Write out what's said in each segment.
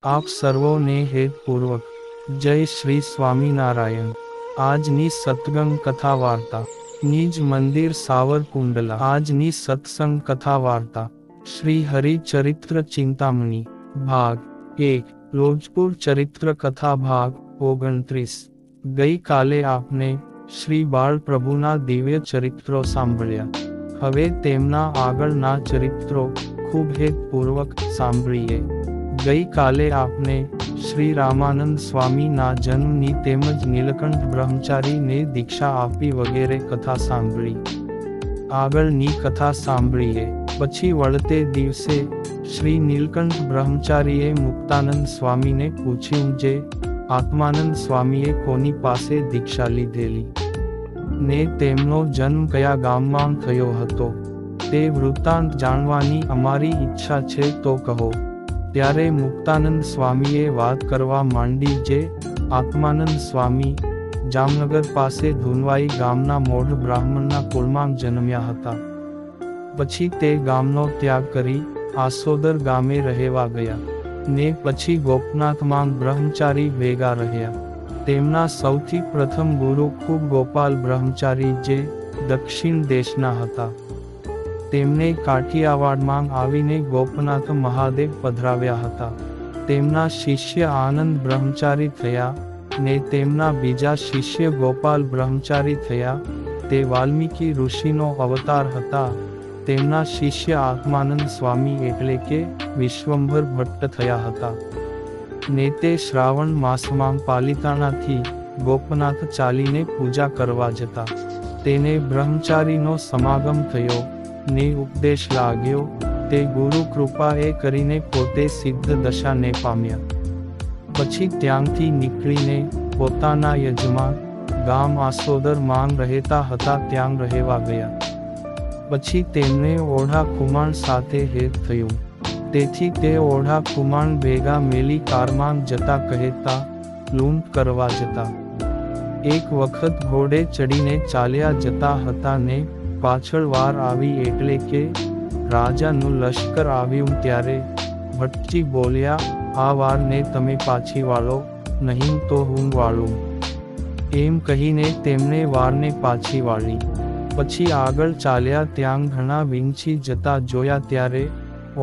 આપ સર્વોને હેતપૂર્વક જય શ્રી સ્વામિનારાયણ। આજની સત્સંગ કથા વાર્તા નિજ મંદિર સાવરકુંડલા। આજની સત્સંગ કથા વાર્તા શ્રી હરિચરિત્ર ચિંતામણી ભાગ 1 રોજપુર ચરિત્ર કથા ભાગ 29। ગઈ કાલે આપને શ્રી બાળપ્રભુના દિવ્ય ચરિત્રો સાંભળ્યા। હવે તેમના આગળના ચરિત્રો ખૂબ હેતપૂર્વક સાંભળીએ। ગઈ કાલે આપને શ્રી રામાનંદ સ્વામીના જન્મની તેમજ નીલકંઠ બ્રહ્મચારીને દીક્ષા આપી વગેરે કથા સાંભળી। આગળની કથા સાંભળીએ પછી વળતે દિવસે શ્રી નીલકંઠ બ્રહ્મચારીએ મુક્તાનંદ સ્વામીને પૂછ્યું જે આત્માનંદ સ્વામીએ કોની પાસે દીક્ષા લીધેલી ને તેમનો જન્મ કયા ગામમાં થયો હતો તે વૃત્તાંત જાણવાની અમારી ઈચ્છા છે તો કહો। ત્યારે મુક્તાનંદ સ્વામીએ વાત કરવા માંડી જે આત્માનંદ સ્વામી જામનગર પાસે ધુનવાઈ ગામના મોઢ બ્રાહ્મણના કુળમાં જન્મ્યા હતા। પછી તે ગામનો ત્યાગ કરી આસોદર ગામે રહેવા ગયા ને પછી ગોપનાથમાં બ્રહ્મચારી ભેગા રહ્યા। તેમના સૌથી પ્રથમ ગુરુ ખૂબ ગોપાલ બ્રહ્મચારી જે દક્ષિણ દેશના હતા। તેમને કાઠિયાવાડમાં આવીને ગોપનાથ મહાદેવ પધરાવ્યા હતા। તેમના શિષ્ય આનંદ બ્રહ્મચારી થયા ને તેમના બીજા શિષ્ય ગોપાલ બ્રહ્મચારી થયા। તે વાલ્મીકી ઋષિનો અવતાર હતા। તેમના શિષ્ય આત્માનંદ સ્વામી એટલે કે વિશ્વંભર ભટ્ટ થયા હતા ને તે શ્રાવણ માસમાં પાલિતાણાથી ગોપનાથ ચાલીને પૂજા કરવા જતા। તેને બ્રહ્મચારીનો સમાગમ થયો ને ઉપદેશ લાગ્યો। તે ગુરુ કૃપા એ કરીને પોતે સિદ્ધ દશાને પામ્યા। પછી ત્યાંથી નીકળીને પોતાના યજમાન ગામ આસોદર માંગ રહેતા હતા ત્યાં રહેવા ગયા। પછી તેમને ઓઢા ખુમાણ સાથે હેત થયું। તેથી તે ઓઢા ખુમાણ ભેગા મેલી કારમાં જતા કહેતા લૂંટ કરવા જતા। એક વખત ઘોડે ચડીને ચાલ્યા જતા હતા ને પાછળ વાર આવી એટલે કે રાજાનું લશ્કર આવ્યું ત્યારે ભટ્ટજી બોલ્યા આ વારને તમે પાછી વાળો નહીં તો હું વાળું। એમ કહીને તેમણે વારને પાછી વાળી। પછી આગળ ચાલ્યા ત્યાં ઘણા વીંછી જતા જોયા ત્યારે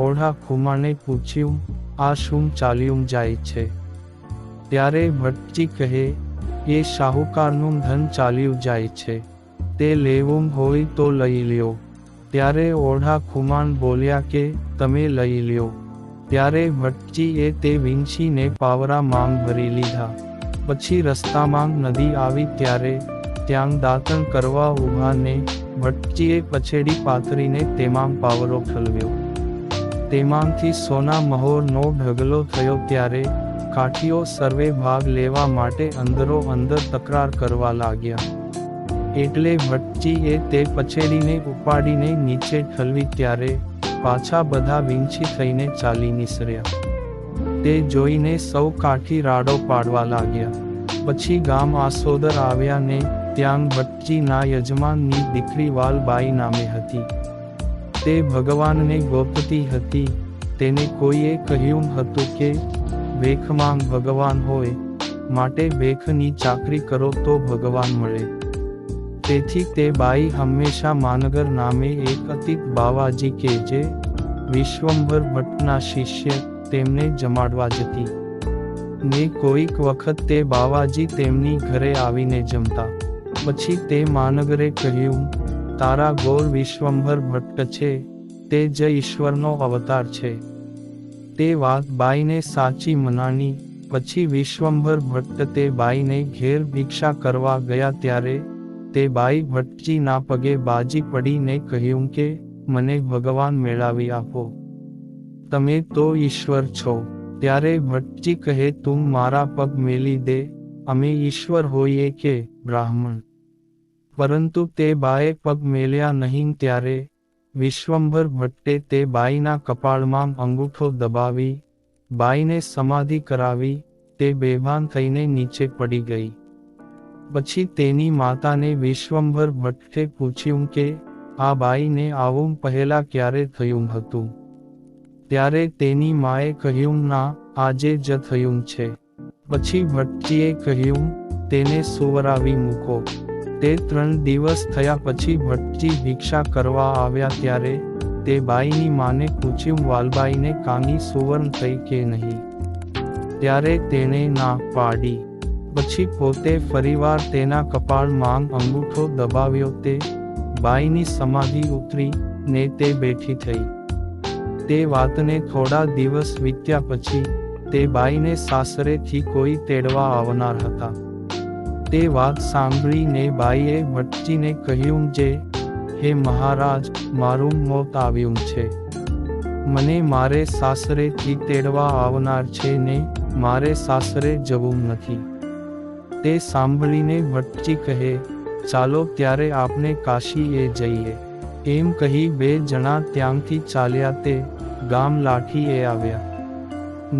ઓઢા ખુમાણે પૂછ્યું આ શું ચાલ્યું જાય છે? ત્યારે ભટ્ટજી કહે એ શાહુકારનું ધન ચાલ્યું જાય છે તે લેવું હોય તો લઈ લ્યો। ત્યારે ઓઢા ખુમાણ બોલ્યા કે તમે લઈ લ્યો। ત્યારે ભટ્ટજીએ તે વીંછીને પાવરા માંગ ભરી લીધા। પછી રસ્તામાં નદી આવી ત્યારે ત્યાં દાંતણ કરવા ઊભા ને ભટ્ટજીએ પછેડી પાથરીને તેમાં પાવરો ઠલવ્યો। તેમાંથી સોના મહોરનો ઢગલો થયો ત્યારે કાઠીઓ સર્વે ભાગ લેવા માટે અંદરો અંદર તકરાર કરવા લાગ્યા। એટલે ભટ્ટજીએ તે પછેડીને ઉપાડીને નીચે ઠલવી ત્યારે પાછા બધા વીંછી થઈને ચાલી નીસર્યા। તે જોઈને સૌ કાઠી રાડો પાડવા લાગ્યા। પછી ગામ આસોદર આવ્યા ને ત્યાં ભટ્ટજીના યજમાનની દીકરી વાલબાઈ નામે હતી। તે ભગવાનને ગોતતી હતી। તેને કોઈએ કહ્યું હતું કે ભેખમાં ભગવાન હોય માટે ભેખની ચાકરી કરો તો ભગવાન મળે। તેથી તે બાઈ હંમેશા માનગર નામે એક અતીત બાવાજી કે જે વિશ્વંભર ભટ્ટના શિષ્ય તેમને જમાડવા જતી ને કોઈક વખત તે બાવાજી તેમની ઘરે આવીને જમતા। પછી તે માનગરે કહ્યું તારા ગોર વિશ્વંભર ભટ્ટ છે તે જ ઈશ્વરનો અવતાર છે। તે વાત બાઈને સાચી મનાણી। પછી વિશ્વંભર ભટ્ટ તે બાઈને ઘેર ભિક્ષા કરવા ગયા ત્યારે તે બાઈ ભટ્ટજીના પગે બાજી પડીને કહ્યું કે મને ભગવાન મેળવી આપો તમે તો ઈશ્વર છો। ત્યારે ભટ્ટજી કહે તું મારા પગ મેલી દે અમે ઈશ્વર હોઈએ કે બ્રાહ્મણ? પરંતુ તે બાએ પગ મેલ્યા નહીં। ત્યારે વિશ્વંભર ભટ્ટે તે બાઈના કપાળમાં અંગૂઠો દબાવી બાઈને સમાધિ કરાવી। તે બેભાન થઈને નીચે પડી ગઈ। પછી તેની માતાને વિશ્વંભર ભટ્ટે પૂછ્યું કે આ બાઈને આવું પહેલા ક્યારે થયું હતું? ત્યારે તેની માએ કહ્યું, ના, આજે જ થયું છે. પછી ભટજીએ કહ્યું, તેને સુવરાવી મૂકો. તે 3 દિવસ થયા પછી ભટજી ભિક્ષા કરવા આવ્યા ત્યારે તે બાઈની માને પૂછ્યું, વાલબાઈને કાની સુવર્ણ થઈ કે નહીં? ત્યારે તેણે ના પાડી. પછી પોતે ફરીવાર તેના કપાળમાં અંગૂઠો દબાવ્યો. તે બાઈની સમાધિ ઉતરી ને તે બેઠી થઈ. તે વાતને થોડા દિવસ વીત્યા પછી તે બાઈને સાસરેથી કોઈ તેડવા આવનાર હતા. તે વાત સાંભળીને બાઈએ ભટજીને કહ્યું, હે મહારાજ, મારું મોત આવ્યું છે. મને મારે સાસરેથી તેડવા આવનાર છે ને મારે સાસરે જવું નથી. તે સાંભળીને ભટજી કહે, ચાલો ત્યારે આપણે કાશીએ જઈએ. એમ કહી 2 જણા ત્યાંથી ચાલ્યા. તે ગામ લાઠીએ આવ્યા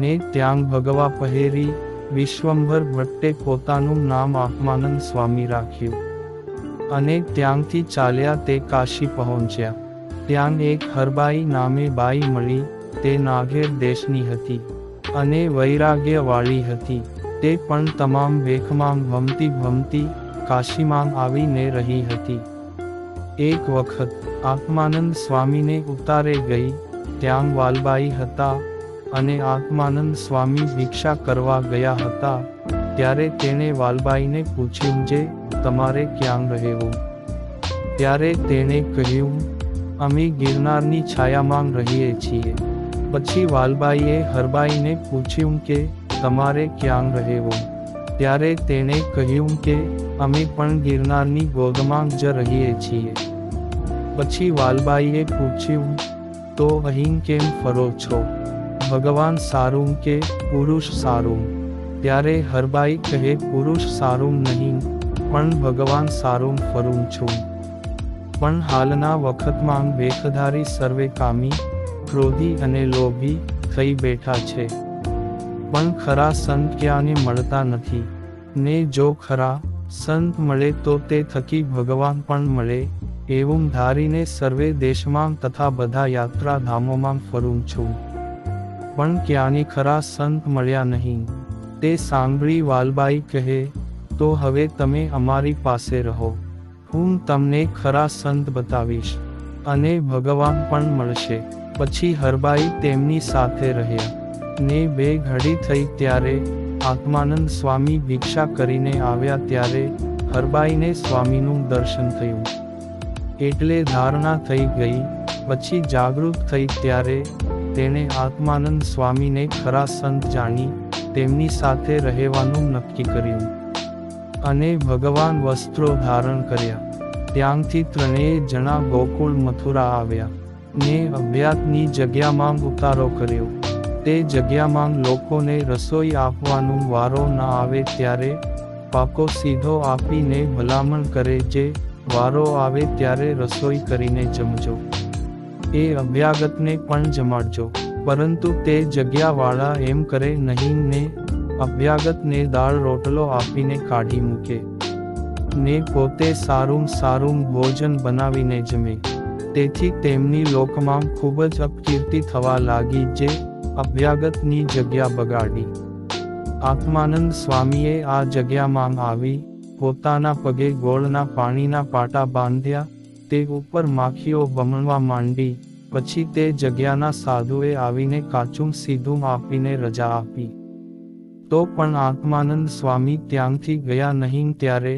ને ત્યાં ભગવા પહેરી વિશ્વંભર ભટ્ટે પોતાનું નામ આત્માનંદ સ્વામી રાખ્યું. અને ત્યાંથી ચાલ્યા તે કાશી પહોંચ્યા. ત્યાં એક હરબાઈ નામે બાઈ મળી. તે નાઘેર દેશની હતી અને વૈરાગ્યવાળી હતી. તે પણ તમામ વેખમાં ભમતી કાશીમાં આવીને રહી હતી. એક વખત આત્માનંદ સ્વામીને ઉતારે ગઈ. ત્યાં વાલબાઈ હતા અને આત્માનંદ સ્વામી ભિક્ષા કરવા ગયા હતા. ત્યારે તેણે વાલબાઈને પૂછ્યું, તમારે ક્યાં રહેવું? ત્યારે તેણે કહ્યું, અમે ગિરનારની છાયામાં રહીએ છીએ. પછી વાલબાઈએ હરબાઈને પૂછ્યું કે તમારે ક્યાં રહેવું? ત્યારે તેણે કહ્યું કે અમે પણ ગિરનારની ગોદમાં જ રહીએ છીએ. પછી વાલબાઈએ પૂછ્યું, તો અહીં કેમ ફરો છો? ભગવાન સારું કે પુરુષ સારું? ત્યારે હરબાઈ કહે, પુરુષ સારું નહીં, પણ ભગવાન સારું ફરું છું. પણ હાલના વખતમાં વેખધારી સર્વે કામી, ક્રોધી અને લોભી થઈ બેઠા છે. પણ ખરા સંત ક્યાંને મળતા નથી. ને જો ખરા સંત મળે તો તે થકી ભગવાન પણ મળે. એવું ધારીને સર્વે દેશમાં તથા બધા યાત્રાધામોમાં ફરું છું. પણ ક્યાંને ખરા સંત મળ્યા નહીં. તે સાંભળી વાલબાઈ કહે, તો હવે તમે અમારી પાસે રહો. હું તમને ખરા સંત બતાવીશ અને ભગવાન પણ મળશે. પછી હરબાઈ તેમની સાથે રહ્યા. ને 2 ઘડી થઈ ત્યારે આત્માનંદ સ્વામી ભિક્ષા કરીને આવ્યા. ત્યારે હરબાઈને સ્વામીનું દર્શન થયું એટલે ધારણા થઈ ગઈ. પછી જાગૃત થઈ ત્યારે તેણે આત્માનંદ સ્વામીને ખરા સંત જાણી તેમની સાથે રહેવાનું નક્કી કર્યું અને ભગવાન વસ્ત્રો ધારણ કર્યા. ત્યાંથી 3 જણા ગોકુળ મથુરા આવ્યા ને અભ્યાસની જગ્યામાં ઉતારો કર્યો. તે જગ્યામાં લોકોને રસોઈ આપવાનું વારો ન આવે ત્યારે પાકો સીધો આપીને ભલામણ કરે, જે વારો આવે ત્યારે રસોઈ કરીને જમજો. એ અભ્યાગતને પણ જમાડજો. પરંતુ તે જગ્યાવાળા એમ કરે નહીં ને અભ્યાગતને દાળ રોટલો આપીને કાઢી મૂકે ને પોતે સારું ભોજન બનાવીને જમે. તેથી તેમની લોકમાં ખૂબ જ અપકીર્તિ થવા લાગી, જે અભ્યાગતની જગ્યા બગાડી. આત્માનંદ સ્વામીએ આ જગ્યામાં આવી પોતાના પગે ગોળના પાણીના પાટા બાંધ્યા. તે ઉપર માખીઓ બમણવા માંડી. પછી તે જગ્યાના સાધુએ આવીને કાચું સીધું આપીને રજા આપી. તો પણ આત્માનંદ સ્વામી ત્યાંથી ગયા નહીં. ત્યારે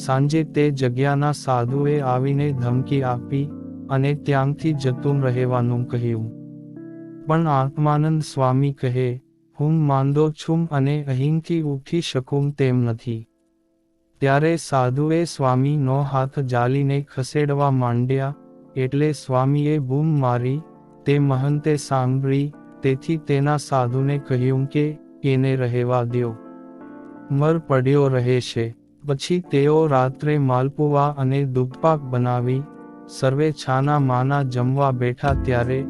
સાંજે તે જગ્યાના સાધુએ આવીને ધમકી આપી અને ત્યાંથી જતું રહેવાનું કહ્યું. પણ આત્માનંદ સ્વામી કહે, હું માંદો છું અને અહીંથી ઉઠી શકું તેમ નથી. ત્યારે સાધુએ સ્વામીનો હાથ ઝાલીને ખસેડવા માંડ્યા. એટલે સ્વામીએ બૂમ મારી. તે મહંતે સાંભળી. તેથી તેના સાધુને કહ્યું કે એને રહેવા દ્યો, મર પડ્યો રહેશે. પછી તેઓ રાત્રે માલપુવા અને દૂધપાક બનાવી સર્વે છાના માના જમવા બેઠા. ત્યારે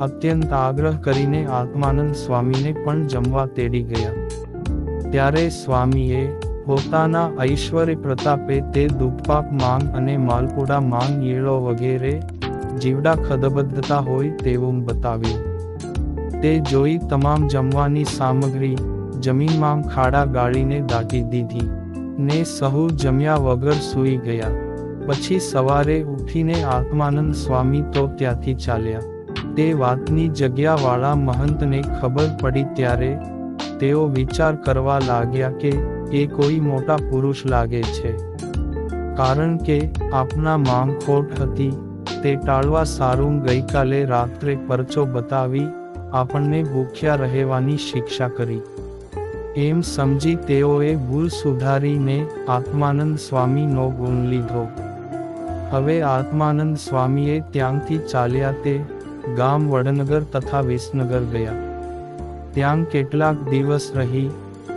અત્યંત આગ્રહ કરીને આત્માનંદ સ્વામીને પણ જમવા તેડી ગયા. ત્યારે સ્વામીએ પોતાના ઐશ્વર્ય પ્રતાપે તે દૂધપાક માંગ અને માલપુડા માંગ ઈળો વગેરે જીવડા ખદબદ્ધતા હોય તેવું બતાવ્યું. તે જોઈ તમામ જમવાની સામગ્રી જમીનમાં ખાડા ગાળીને દાટી દીધી ને સહુ જમ્યા વગર સૂઈ ગયા. પછી સવારે ઉઠીને આત્માનંદ સ્વામી તો ત્યાંથી ચાલ્યા. તે વાતની જગ્યાવાળા મહંતને ખબર પડી ત્યારે તેઓ વિચાર કરવા લાગ્યા કે એ કોઈ મોટા પુરુષ લાગે છે, કારણ કે આપના માંગ ખોટ હતી તે ટાળવા સારું ગઈકાલે રાત્રે પરચો બતાવી આપણને ભૂખ્યા રહેવાની શિક્ષા કરી. એમ સમજી તેઓએ ભૂલ સુધારીને આત્માનંદ સ્વામીનો ગુણ લીધો. હવે આત્માનંદ સ્વામીએ ત્યાંથી ચાલ્યા તે ગામ વડનગર તથા વિસનગર ગયા. ત્યાં કેટલાક દિવસ રહી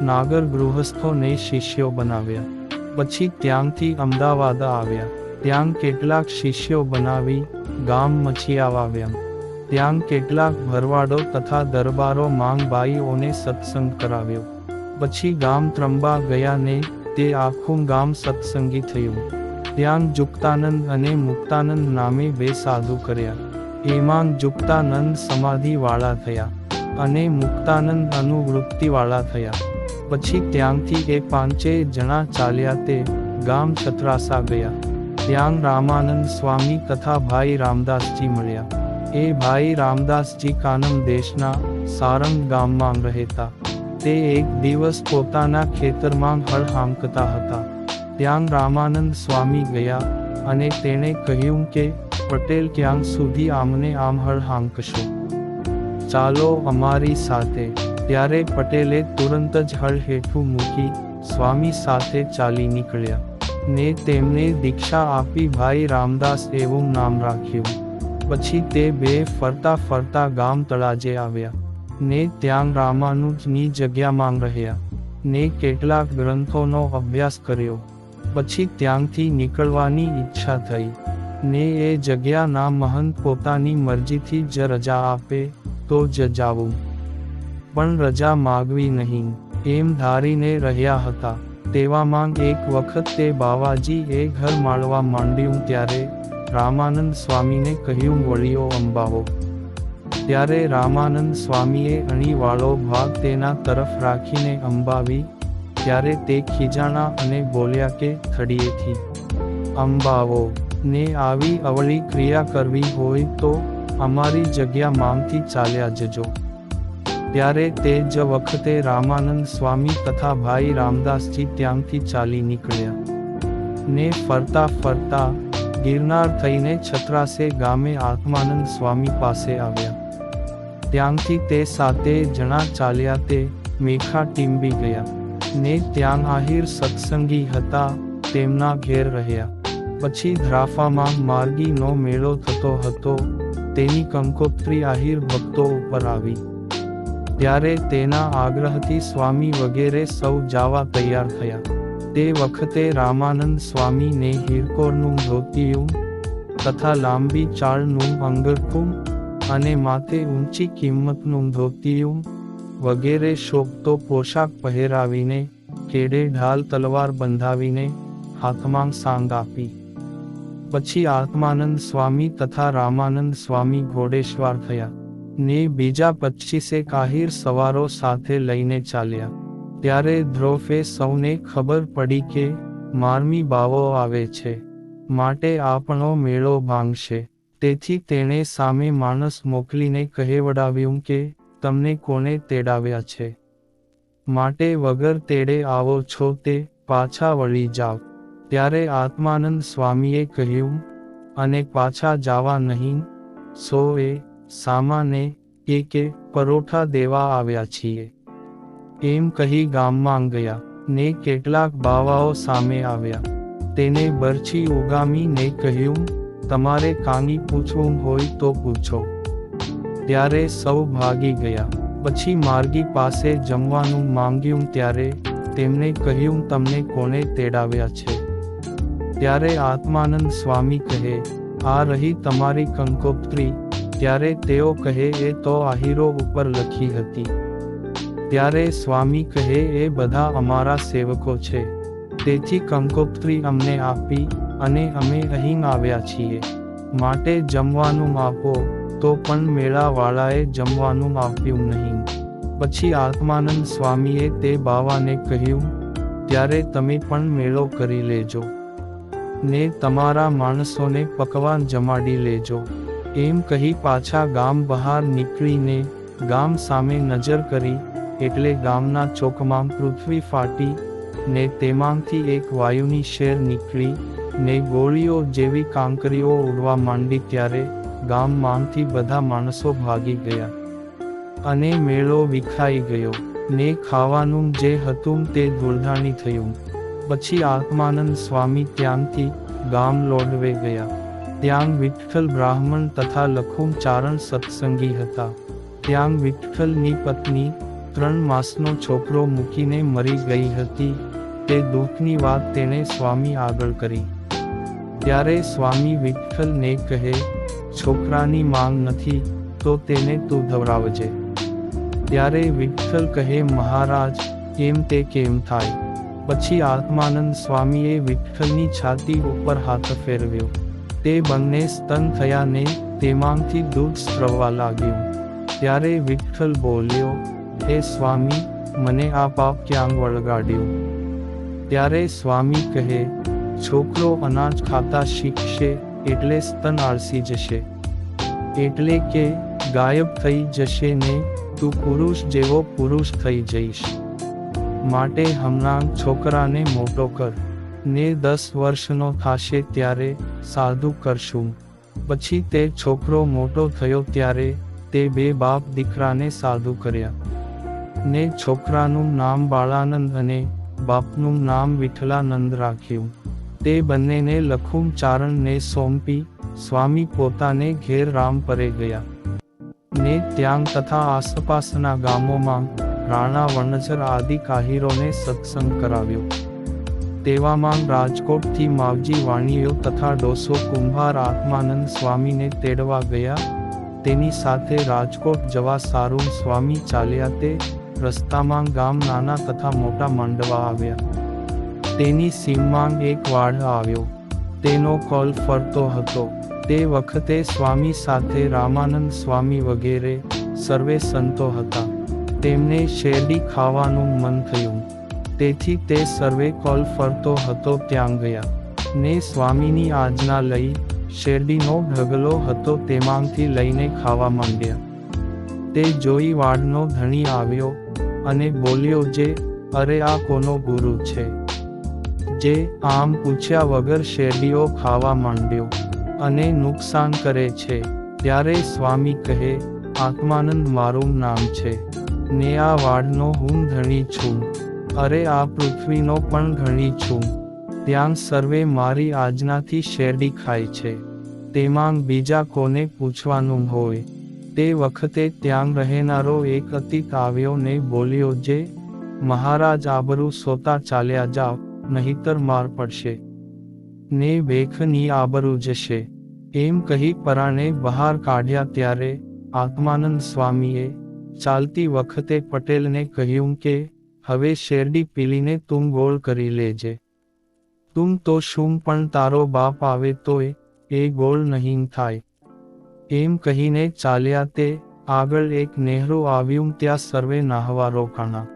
નાગર ગૃહસ્થોને શિષ્યો બનાવ્યા. પછી ત્યાંથી અમદાવાદ આવ્યા. ત્યાં કેટલાક શિષ્યો બનાવી ગામ મચિયાવાવ્યા. ત્યાં કેટલાક ભરવાડો તથા દરબારો માંગબાઈઓને સત્સંગ કરાવ્યો. પછી ગામ ત્રંબા ગયા ને તે આખું ગામ સત્સંગી થયું. ત્યાં જુક્તાનંદ અને મુક્તાનંદ નામે બે સાધુ કર્યા. એમાં જુક્તાનંદ સમાધિવાળા થયા અને મુક્તાનંદ અનુવૃત્તિવાળા થયા. પછી ત્યાંથી એ 5 જણા ચાલ્યા તે ગામ છત્રાસા ગયા. ત્યાં રામાનંદ સ્વામી તથા ભાઈ રામદાસજી મળ્યા. એ ભાઈ રામદાસજી કાનમ દેશના સારંગ ગામમાં રહેતા. તે એક દિવસ પોતાના ખેતરમાં હળ હાંકતા હતા. ત્યાં રામાનંદ સ્વામી ગયા અને તેણે કહ્યું કે પટેલ ક્યાં સુધી આમને આમ હળ હાંકશો, ચાલો અમારી સાથે. ત્યારે પટેલે તુરંત જ હળ હેઠું મૂકી સ્વામી સાથે ચાલી નીકળ્યા ને તેમને દીક્ષા આપી ભાઈ રામદાસ એવું નામ રાખ્યું. પછી તે બે ફરતા ફરતા ગામ તળાજે આવ્યા ને ત્યાં રામાનુજની જગ્યામાં રહ્યા ને કેટલાક ગ્રંથોનો અભ્યાસ કર્યો. પછી ત્યાંથી નીકળવાની ઈચ્છા થઈ ને એ જગ્યાના મહંત પોતાની મરજીથી જ રજા આપે તો જ જાવું, પણ રજા માગવી નહીં એમ ધારીને રહ્યા હતા. તેવામાં એક વખત તે બાવાજી એ ઘર માળવા માંડ્યું ત્યારે રામાનંદ સ્વામીને કહ્યું વળીઓ અંબાવો. ત્યારે રામાનંદ સ્વામીએ અણીવાળો ભાગ તેના તરફ રાખીને અંબાવી. ત્યારે તે ખીજાણા અને બોલ્યા કે થડીએથી અંબાવો ને આવી અવળી ક્રિયા કરવી હોય તો અમારી જગ્યા માંગથી ચાલ્યા જજો. ત્યારે તે જ વખતે રામાનંદ સ્વામી તથા ભાઈ રામદાસજી ત્યાંથી ચાલી નીકળ્યા ને ફરતા ફરતા ગિરનાર થઈને છત્રાસે ગામે આત્માનંદ સ્વામી પાસે આવ્યા. ત્યાંથી તે 7 જણા ચાલ્યા તે મેખા ટીંબી ગયા ને ત્યાં આહિર સત્સંગી હતા તેમના ઘેર રહ્યા. પછી ધ્રાફામાં માર્ગીનો મેળો થતો હતો. તેની કંકોત્રી આહિર ભક્તો ઉપર આવી. ત્યારે તેના આગ્રહથી સ્વામી વગેરે સૌ જવા તૈયાર થયા. તે વખતે રામાનંદ સ્વામીને હીરકોરનું ધોતિયું તથા લાંબી ચાળનું અંગરખું અને માથે ઊંચી કિંમતનું ધોતિયું વગેરે શોભતો પોશાક પહેરાવીને કેડે ઢાલ તલવાર બંધાવીને હાથમાં સાંગ આપી. પછી આત્માનંદ સ્વામી તથા રામાનંદ સ્વામી ઘોડેસવાર થયા ને બીજા 25 આહિર સવારો સાથે લઈને ચાલ્યા. ત્યારે ધ્રોફે સૌને ખબર પડી કે 12મી બાવો આવે છે, માટે આપણો મેળો ભાંગશે. તેથી તેણે સામે માણસ મોકલીને કહેવડાવ્યું કે તમને કોને તેડાવ્યા છે, માટે વગર તેડે આવો છો તે પાછા વળી જાવ. ત્યારે આત્માનંદ સ્વામીએ કહ્યું અને પાછા જાવા નહીં, સોએ સામાને કે પરોઠા દેવા આવ્યા છીએ. એમ કહી ગામમાં ગયા ને કેટલાક બાવાઓ સામે આવ્યા. તેને બરછી ઉગામી ને કહ્યું તમારે કાંઈ પૂછવું હોય તો પૂછો. ત્યારે સૌ ભાગી ગયા. પછી માર્ગી પાસે જમવાનું માંગ્યું ત્યારે તેમને કહ્યું તમને કોને તેડાવ્યા છે. ત્યારે આત્માનંદ સ્વામી કહે આ રહી તમારી કંકોત્રી. ત્યારે તેઓ કહે એ તો આહીરો ઉપર લખી હતી. ત્યારે સ્વામી કહે એ બધા અમારા સેવકો છે, તેથી કંકોત્રી અમને આપી અને અમે અહીં આવ્યા છીએ, માટે જમવાનું આપો તો પણ મેળાવાળાએ જમવાનું આપ્યું નહીં. પછી આત્માનંદ સ્વામીએ તે બાવાને કહ્યું, ત્યારે તમે પણ મેળો કરી લેજો ને તમારા માણસોને પકવાન જમાડી લેજો. એમ કહી પાછા ગામ બહાર નીકળીને ગામ સામે નજર કરી, એટલે ગામના ચોકમાં પૃથ્વી ફાટી ને તેમાંથી એક વાયુની શેર નીકળી ને ગોળીઓ જેવી કાંકરીઓ ઉડવા માંડી. ત્યારે ગામમાંથી બધા માણસો ભાગી ગયા અને મેળો વિખાઈ ગયો ને ખાવાનું જે હતું તે ધૂળધાણી થયું. પછી આત્માનંદ સ્વામી ત્યાંથી ગામ લોડવે ગયા. ત્યાં વિઠ્ઠલ બ્રાહ્મણ તથા લખુમ ચારણ સત્સંગી હતા. ત્યાં વિઠ્ઠલની પત્ની 3 માસનો છોકરો મૂકીને મરી ગઈ હતી. તે દુઃખની વાત તેણે સ્વામી આગળ કરી. ત્યારે સ્વામી વિઠ્ઠલને કહે, છોકરાની માંગ નથી તો તેને તું ધવરાવજે. ત્યારે વિઠ્ઠલ કહે, મહારાજ એમ તે કેમ થાય? પછી આત્માનંદ સ્વામીએ વિઠ્ઠલની છાતી ઉપર હાથ ફેરવ્યો. તે બંને સ્તન થયા ને તેમાંથી દૂધ સ્રવવા લાગ્યું. ત્યારે વિઠ્ઠલ બોલ્યો, હે સ્વામી, મને આ પાપ ક્યાં વળગાડ્યું? ત્યારે સ્વામી કહે, છોકરો અનાજ ખાતા શીખશે એટલે સ્તન આળસી જશે, એટલે કે ગાયબ થઈ જશે ને તું પુરુષ જેવો પુરુષ થઈ જઈશ. માટે હમણાં છોકરાને મોટો કર ને 10 વર્ષનો થાશે ત્યારે સાધુ કરશું. પછી તે છોકરો મોટો થયો ત્યારે તે 2 બાપ દીકરાને સાધુ કર્યા ને છોકરાનું નામ બાળાનંદ અને બાપનું નામ વિઠ્ઠલાનંદ રાખ્યું. તે બંનેને લખુમ ચારણને સોંપી સ્વામી પોતાને ઘેર રામપરે ગયા ને ત્યાં તથા આસપાસના ગામોમાં રાણા વણઝર આદિ કાહીરોને સત્સંગ કરાવ્યો. તેવામાં રાજકોટથી માવજી વાણીઓ તથા ડોસો કુંભાર આત્માનંદ સ્વામીને તેડવા ગયા. તેની સાથે રાજકોટ જવા સારું સ્વામી ચાલ્યા. તે રસ્તામાં ગામ નાના તથા મોટા માંડવા આવ્યા. તેની સીમમાં એક વાડ આવ્યો. તેનો કોલ ફરતો હતો. તે વખતે સ્વામી સાથે રામાનંદ સ્વામી વગેરે સર્વે સંતો હતા. તેમને શેરડી ખાવાનું મન થયું. તેથી તે સર્વે કોલ ફરતો હતો ત્યાં ગયા ને સ્વામીની આજ્ઞા લઈ શેરડીનો ઢગલો હતો તેમાંથી લઈને ખાવા માંડ્યા. તે જોઈ વાડનો ધણી આવ્યો અને બોલ્યો, જે અરે આ કોનો ગુરુ છે જે આમ પૂછ્યા વગર શેરડીઓ ખાવા માંડ્યો અને નુકસાન કરે છે? ત્યારે સ્વામી કહે, આત્માનંદ મારું નામ છે ને આ વાડનો હું ધણી છું. અરે આ પૃથ્વીનો પણ ધણી છું. ત્યાં સર્વે મારી આજ્ઞાથી શેરડી ખાય છે. તેમાં બીજા કોને પૂછવાનું હોય? તે વખતે ત્યાં રહેનારો એક અતિત આવ્યો ને બોલ્યો, જે મહારાજ આબરૂ સોતા ચાલ્યા જાઓ, નહીતર માર પડશે ને ભેખની આબરૂ જશે. એમ કહી પરાણે બહાર કાઢ્યા. ત્યારે આત્માનંદ સ્વામીએ ચાલતી વખતે પટેલને કહ્યું કે હવે શેરડી પીલીને તું ગોળ કરી લેજે. તું તો શું પણ તારો બાપ આવે તોય એ ગોળ નહીં થાય. એમ કહીને ચાલ્યા. તે આગળ એક નહેરું આવ્યું. ત્યાં સર્વે નાહવા રોકાણા.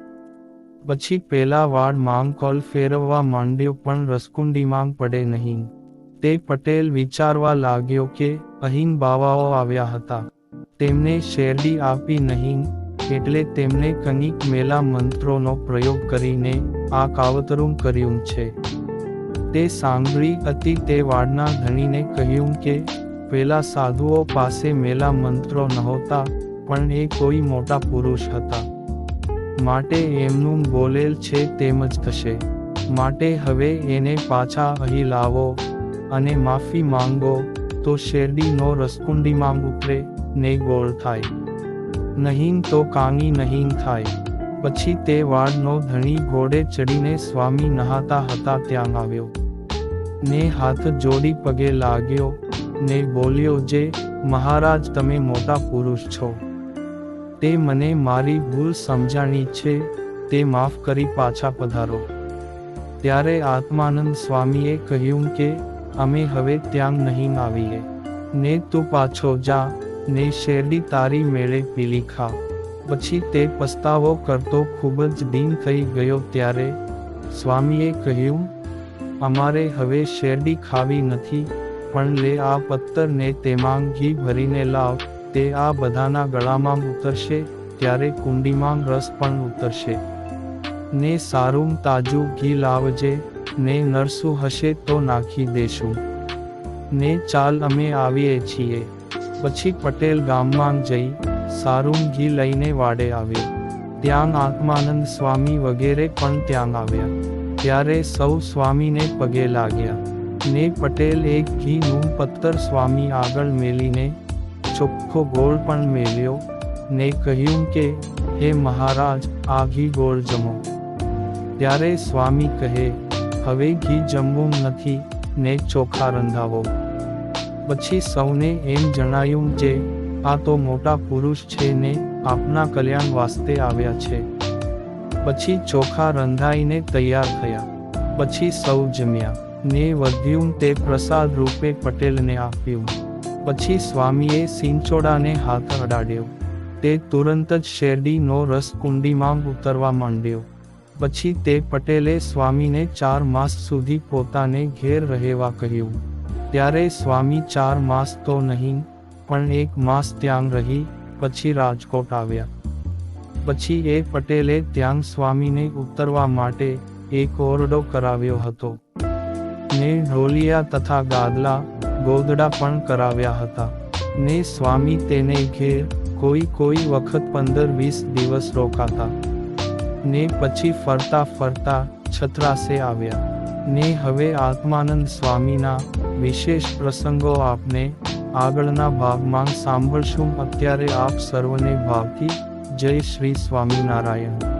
પછી પેલા વાડ માંગ કોલ ફેરવવા માંડ્યો પણ રસકુંડીમાં પડે નહીં. તે પટેલ વિચારવા લાગ્યો કે અહીં બાવાઓ આવ્યા હતા, તેમને શેરડી આપી નહીં, એટલે તેમને કંઈક મેલા મંત્રોનો પ્રયોગ કરીને આ કાવતરું કર્યું છે. તે સાંભળી હતી. તે વાડના ધણીને કહ્યું કે પેલા સાધુઓ પાસે મેલા મંત્રો નહોતા, પણ એ કોઈ મોટા પુરુષ હતા, માટે એમનું બોલેલ છે તેમ જ થશે. માટે હવે એને પાછા અહીં લાવો અને માફી માંગો, તો શેરડીનો રસકુંડીમાં ઉતરે ને ગોળ થાય, નહીં તો કાંઈ નહીં થાય. પછી તે વાડનો ધણી ઘોડે ચડીને સ્વામી નહાતા હતા ત્યાં આવ્યો ને હાથ જોડી પગે લાગ્યો ને બોલ્યો, જે મહારાજ તમે મોટા પુરુષ છો, તે મને મારી ભૂલ સમજાણી છે, તે માફ કરી પાછા પધારો. ત્યારે આત્માનંદ સ્વામીએ કહ્યું કે અમે હવે ત્યાં નહીં આવીએ ને તું પાછો જા ને શેરડી તારી મેળે પીલી ખા. પછી તે પસ્તાવો કરતો ખૂબ જ દીન થઈ ગયો ત્યારે સ્વામીએ કહ્યું, અમારે હવે શેરડી ખાવી નથી, પણ લે આ પત્તર ને તેમાં ઘી ભરીને લાવ, તે આ બધાના ગળામાં ઉતરશે ત્યારે કુંડીમાં રસ પણ ઉતરશે. ને સારું તાજું ઘી લાવજે, ને નરસું હશે તો નાખી દેશું. ને ચાલ અમે આવીએ છીએ. પછી પટેલ ગામમાં જઈ સારું ઘી લઈને વાડે આવ્યો. ત્યાં આત્માનંદ સ્વામી વગેરે પણ ત્યાં આવ્યા. ત્યારે સૌ સ્વામીને પગે લાગ્યા. ને પટેલ એક ઘીનું પત્તર સ્વામી આગળ મેલીને ચોખ્ખો ગોળ પણ મેલ્યો, ને કહ્યું કે, હે મહારાજ, આ ઘી ગોળ જમો. ત્યારે સ્વામી કહે, હવે ઘી જમવું નથી, ને ચોખા રંધાવો. પછી સૌને એમ જણાયું જે આ તો મોટા પુરુષ છે ને આપના કલ્યાણ વાસ્તે આવ્યા છે. પછી ચોખા રંધાઈને તૈયાર થયા. પછી સૌ જમ્યા. ને વધ્યું તે પ્રસાદ રૂપે પટેલને આપ્યું. પછી સ્વામીએ સિંચોડાને હાથ અડાડ્યો. તે તુરંત જ શેરડીનો રસ કુંડીમાં ઉતરવા માંડ્યો. પછી તે પટેલે સ્વામીને 4 માસ સુધી પોતાને ઘેર રહેવા કહ્યું. ત્યારે સ્વામી 4 માસ તો નહીં, પણ 1 માસ ત્યાં રહી પછી રાજકોટ આવ્યા. પછી એ પટેલે ત્યાં સ્વામીને ઉતરવા માટે એક ઓરડો કરાવ્યો હતો. ને ઢોલિયા તથા ગાદલા ગોદડા પણ કરાવ્યા હતા. ને સ્વામી તેને ઘેર કોઈ વખત 15-20 દિવસ રોકાતા. ને પછી ફરતા ફરતા છત્રાસે આવ્યા. ને હવે આત્માનંદ સ્વામીના વિશેષ પ્રસંગો આપને આગળના ભાગમાં સાંભળશું. અત્યારે આપ સર્વને ભાવથી જય શ્રી સ્વામિનારાયણ.